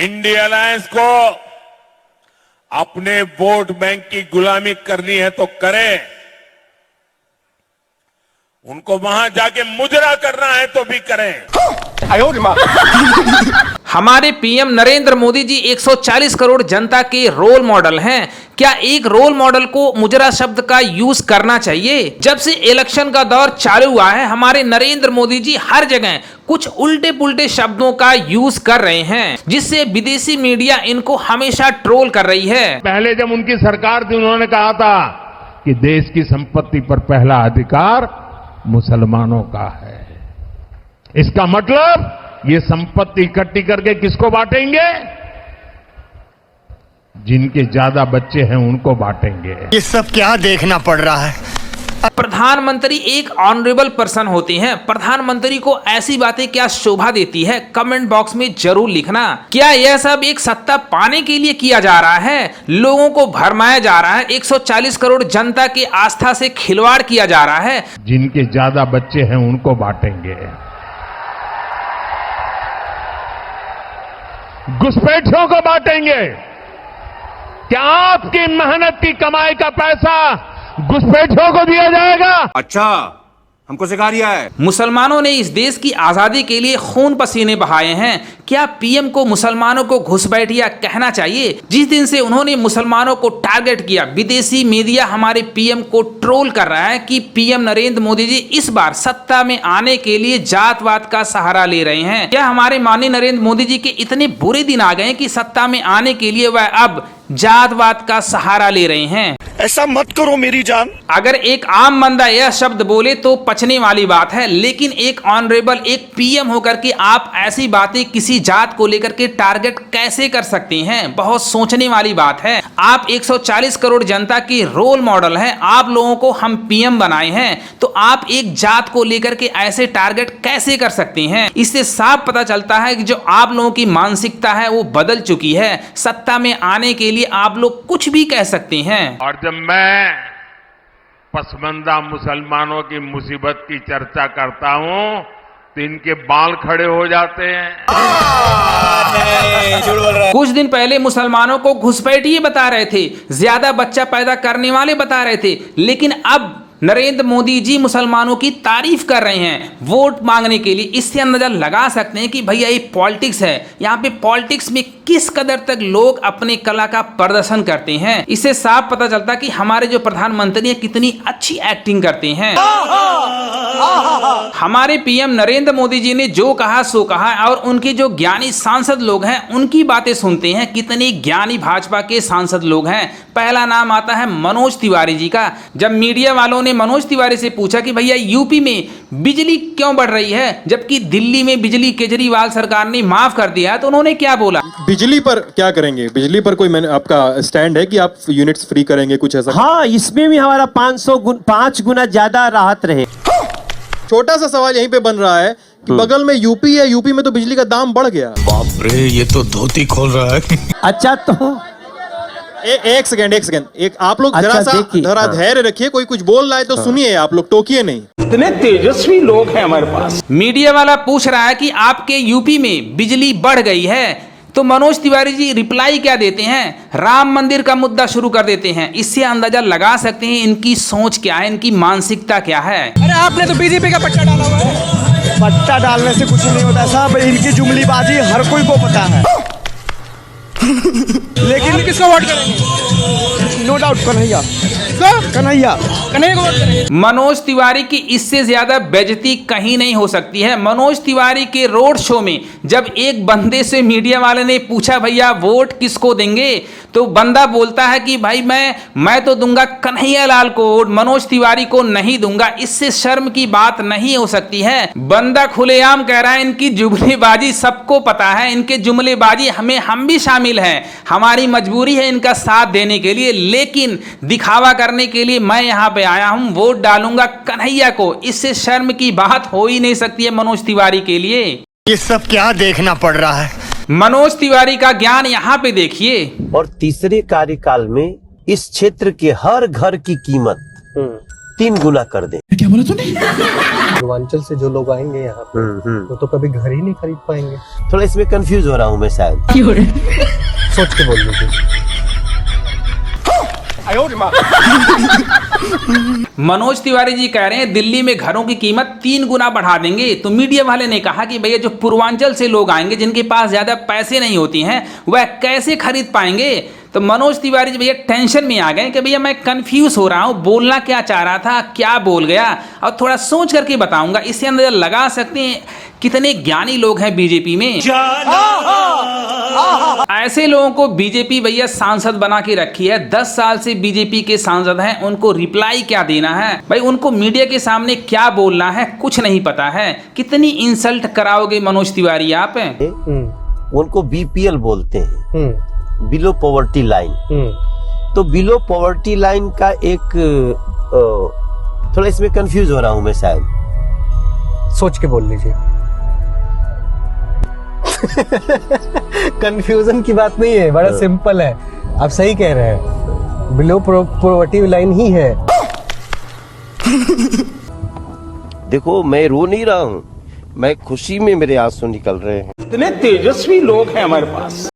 India alliance को अपने vote bank की गुलामी करनी है तो करें, उनको वहां जाके मुजरा करना है तो भी करें। हमारे पीएम नरेंद्र मोदी जी 140 करोड़ जनता के रोल मॉडल हैं। क्या एक रोल मॉडल को मुजरा शब्द का यूज करना चाहिए? जब से इलेक्शन का दौर चालू हुआ है, हमारे नरेंद्र मोदी जी हर जगह कुछ उल्टे पुल्टे शब्दों का यूज कर रहे हैं, जिससे विदेशी मीडिया इनको हमेशा ट्रोल कर रही है। पहले जब उनकी सरकार थी, उन्होंने कहा था कि देश की संपत्ति पर पहला अधिकार मुसलमानों का है। इसका मतलब ये संपत्ति इकट्ठी करके किसको बांटेंगे? जिनके ज्यादा बच्चे हैं उनको बांटेंगे। ये सब क्या देखना पड़ रहा है? प्रधानमंत्री एक ऑनरेबल पर्सन होते हैं। प्रधानमंत्री को ऐसी बातें क्या शोभा देती है? कमेंट बॉक्स में जरूर लिखना। क्या यह सब एक सत्ता पाने के लिए किया जा रहा है? लोगों को भरमाया जा रहा है? 140 करोड़ जनता की आस्था से खिलवाड़ किया जा रहा है? जिनके ज्यादा बच्चे हैं उनको बांटेंगे, घुसपैठियों को बांटेंगे। क्या आपकी मेहनत की कमाई का पैसा घुसपैठियों को दिया जाएगा? अच्छा, हमको सिखा रिया है। मुसलमानों ने इस देश की आजादी के लिए खून पसीने बहाए हैं। क्या पीएम को मुसलमानों को घुसपैठिया कहना चाहिए? जिस दिन से उन्होंने मुसलमानों को टारगेट किया, विदेशी मीडिया हमारे पीएम को ट्रोल कर रहा है कि पीएम नरेंद्र मोदी जी इस बार सत्ता में आने के लिए जातवाद का सहारा ले रहे हैं। क्या हमारे माननीय नरेंद्र मोदी जी के इतने बुरे दिन आ गए हैं कि सत्ता में आने के लिए वह अब जातवाद का सहारा ले रहे हैं? ऐसा मत करो मेरी जान। अगर एक आम बंदा यह शब्द बोले तो पचने वाली बात है, लेकिन एक ऑनरेबल, एक पीएम होकर के आप ऐसी बातें किसी जात को लेकर के टारगेट कैसे कर सकते हैं? बहुत सोचने वाली बात है। आप 140 करोड़ जनता की रोल मॉडल हैं, आप लोगों को हम पीएम बनाए हैं, तो आप एक जात को लेकर के ऐसे टारगेट कैसे कर सकते हैं? इससे साफ पता चलता है कि जो आप लोगों की मानसिकता है वो बदल चुकी है। सत्ता में आने के लिए आप लोग कुछ भी कह सकते हैं। और जब मैं पसमंदा मुसलमानों की मुसीबत की चर्चा करता हूं तो इनके बाल खड़े हो जाते हैं। कुछ दिन पहले मुसलमानों को घुसपैठिए बता रहे थे, ज्यादा बच्चा पैदा करने वाले बता रहे थे, लेकिन अब नरेंद्र मोदी जी मुसलमानों की तारीफ कर रहे हैं वोट मांगने के लिए। इससे अंदाजा लगा सकते हैं कि भैया ये पॉलिटिक्स है। यहाँ पे पॉलिटिक्स में किस कदर तक लोग अपने कला का प्रदर्शन करते हैं। इससे साफ पता चलता कि हमारे जो प्रधानमंत्री हैं कितनी अच्छी एक्टिंग करते हैं। हमारे पीएम नरेंद्र मोदी जी ने जो कहा सो कहा, और उनके जो ज्ञानी सांसद लोग हैं उनकी बातें सुनते हैं। कितने ज्ञानी भाजपा के सांसद लोग हैं। पहला नाम आता है मनोज तिवारी जी का। जब मीडिया वालों ने मनोज तिवारी से पूछा कि भैया यूपी में बिजली क्यों बढ़ रही है जबकि दिल्ली में बिजली केजरीवाल सरकार ने माफ कर दिया, तो उन्होंने क्या बोला? बिजली पर क्या करेंगे? बिजली पर कोई आपका स्टैंड है कि आप यूनिट्स फ्री करेंगे, कुछ ऐसा? हाँ, इसमें भी हमारा 5 गुना ज्यादा राहत रहे। छोटा सा सवाल यहीं पे बन रहा है कि बगल में यूपी है, यूपी में तो बिजली का दाम बढ़ गया। बाप रे, ये तो धोती खोल रहा है। अच्छा, तो एक सेकंड, एक आप लोग जरा धैर्य रखिए। कोई कुछ बोल रहा है तो सुनिए, आप लोग टोकिए नहीं। इतने तेजस्वी लोग हैं हमारे पास। मीडिया वाला पूछ रहा है कि आपके यूपी में बिजली बढ़ गई है, तो मनोज तिवारी जी रिप्लाई क्या देते हैं? राम मंदिर का मुद्दा शुरू कर देते हैं। इससे अंदाजा लगा सकते हैं इनकी सोच क्या है, इनकी मानसिकता क्या है। अरे आपने तो बीजेपी का पट्टा डाला हुआ है। पट्टा डालने से कुछ नहीं होता साहब, इनकी जुमलीबाजी हर कोई को पता है। लेकिन किसको वोट करेंगे? नो डाउट कन्हैया, कन्हैया को वोट करेंगे। मनोज तिवारी की इससे ज्यादा बेइज्जती कहीं नहीं हो सकती है। मनोज तिवारी के रोड शो में जब एक बंदे से मीडिया वाले ने पूछा भैया वोट किसको देंगे, तो बंदा बोलता है कि भाई मैं तो दूंगा कन्हैया लाल को वोट, मनोज तिवारी को नहीं दूंगा। इससे शर्म की बात नहीं हो सकती है। बंदा खुलेआम कह रहा है इनकी जुमलेबाजी सबको पता है, इनके जुमलेबाजी हम भी शामिल हैं। हमारी मजबूरी है इनका साथ देने के लिए, लेकिन दिखावा करने के लिए मैं यहाँ पे आया हूँ, वोट डालूंगा कन्हैया को। इससे शर्म की बात हो ही नहीं सकती है मनोज तिवारी के लिए। ये सब क्या देखना पड़ रहा है? मनोज तिवारी का ज्ञान यहाँ पे देखिए। और तीसरे कार्यकाल में इस क्षेत्र के हर घर की कीमत 3 गुना कर दें। पूर्वांचल से जो लोग आएंगे यहाँ पे वो तो कभी घर ही नहीं खरीद पाएंगे। थोड़ा इसमें कंफ्यूज हो रहा हूँ मैं शायद। सोच के बोल लीजिए। मनोज तिवारी जी कह रहे हैं दिल्ली में घरों की कीमत 3 गुना बढ़ा देंगे। तो मीडिया वाले ने कहा कि भैया जो पूर्वांचल से लोग आएंगे जिनके पास ज्यादा पैसे नहीं होती हैं वह कैसे खरीद पाएंगे। तो मनोज तिवारी जी भैया टेंशन में आ गए कि भैया मैं कंफ्यूज हो रहा हूं, बोलना क्या चाह रहा था, क्या बोल गया, और थोड़ा सोच करके बताऊंगा। इससे अंदर लगा सकते हैं कितने ज्ञानी लोग हैं बीजेपी में। ऐसे लोगों को बीजेपी भैया सांसद बना के रखी है। 10 साल से बीजेपी के सांसद हैं, उनको रिप्लाई क्या देना है भाई, उनको मीडिया के सामने क्या बोलना है कुछ नहीं पता है। कितनी इंसल्ट कराओगे मनोज तिवारी आप? उनको बीपीएल बोलते हैं, बिलो पॉवर्टी लाइन। तो बिलो पॉवर्टी लाइन का एक थोड़ा इसमें कंफ्यूज हो रहा हूं मैं शायद। सोच के बोल लीजिए। कंफ्यूजन की बात नहीं है, बड़ा सिंपल है। आप सही कह रहे हैं, बिलो पॉवर्टी लाइन ही है। देखो मैं रो नहीं रहा हूं, मैं खुशी में मेरे आंसू निकल रहे हैं। इतने तेजस्वी लोग हैं हमारे पास।